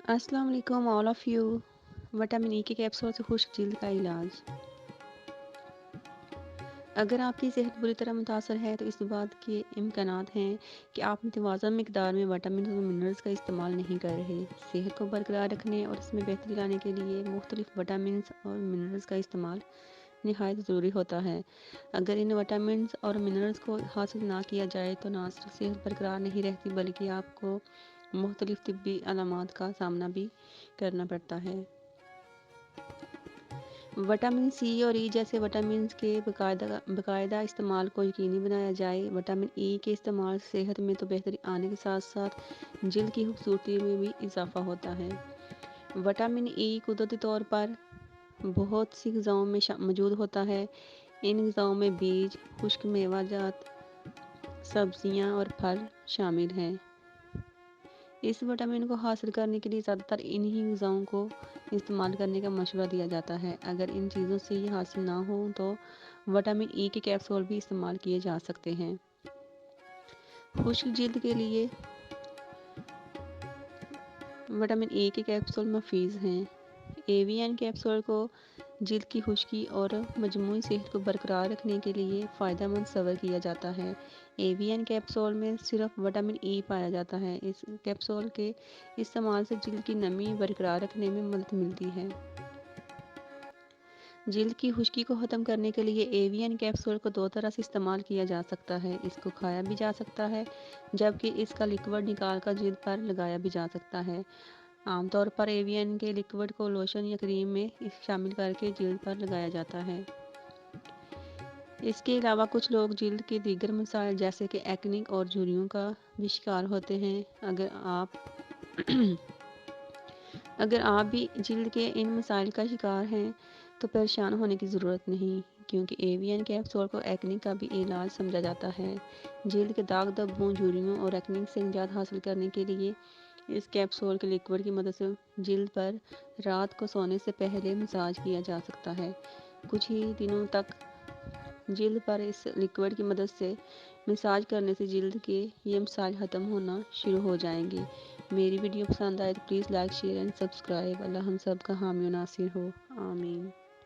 अस्सलाम वालेकुम all of you. Vitamin E के कैप्सूल से खुश्क जल्द का इलाज। अगर आपकी सेहत बुरी तरह मुतासर है तो इस बात के इम्कानात हैं कि आप मुतवाज़न मिकदार में विटामिन और मिनरल्स का इस्तेमाल नहीं कर रहे। सेहत को बरकरार रखने और इसमें बेहतरी लाने के लिए मुख्तलिफ विटामिन और मिनरल्स का इस्तेमाल नहायत ज़रूरी होता है। अगर इन विटामिन और मिनरल्स को हासिल ना किया जाए तो ना सिर्फ सेहत बरकरार नहीं रहती बल्कि आपको मुख्तलिफ तिब्बी अलामात का सामना भी करना पड़ता है। विटामिन सी और ई जैसे विटामिन के बाकायदा इस्तेमाल को यकीनी बनाया जाए। विटामिन ई के इस्तेमाल से सेहत में तो बेहतरी आने के साथ साथ जल्द की खूबसूरती में भी इजाफा होता है। विटामिन ई कुदरती तौर पर बहुत सी ग़िज़ाओं में मौजूद होता है। इन ग़िज़ाओं में बीज, खुश्क मेवाजात, सब्जियां और फल शामिल हैं। इस विटामिन को हासिल करने के लिए ज़्यादातर इन्हीं ग़िज़ाओं को इस्तेमाल करने का मशवरा दिया जाता है। अगर इन चीज़ों से ये हासिल ना हो तो विटामिन ई के कैप्सूल भी इस्तेमाल किए जा सकते हैं। खुश्क जिल्द के लिए विटामिन ई के कैप्सूल मफीज़ हैं। एवीएन कैप्सूल को जिल्द की खुश्की और मजमूई सेहत को बरकरार रखने के लिए फ़ायदेमंद सवर किया जाता है। एवीएन कैप्सूल में सिर्फ विटामिन ई पाया जाता है। इस कैप्सूल के इस्तेमाल से जिल्द की नमी बरकरार रखने में मदद मिलती है। जिल्द की खुश्की को ख़त्म करने के लिए एवीएन कैप्सूल को दो तरह से इस्तेमाल किया जा सकता है। इसको खाया भी जा सकता है जबकि इसका लिक्विड निकाल कर जिल्द पर लगाया भी जा सकता है। आमतौर पर एवीएन के लिक्विड को लोशन या क्रीम में शामिल करके जिल्द पर लगाया जाता है। इसके अलावा कुछ लोग जिल्द के दीगर मसाइल जैसे कि एक्ने और झुर्रियों का भी शिकार होते हैं। अगर आप भी जिल्द के इन मसाइल का शिकार हैं तो परेशान होने की ज़रूरत नहीं, क्योंकि एवीएन कैप्सूल को एक्ने का भी इलाज समझा जाता है। जिल्द के दाग धब्बों, झुर्रियों और एक्ने से निजात हासिल करने के लिए इस कैप्सूल के लिक्विड की मदद से जिल्द पर रात को सोने से पहले मसाज किया जा सकता है। कुछ ही दिनों तक जिल्द पर इस लिक्विड की मदद से मसाज करने से जिल्द के ये मसाइल ख़त्म होना शुरू हो जाएंगे। मेरी वीडियो पसंद आए तो please like, share and subscribe. Allah हम सब का हामी और नासिर हो। आमीन।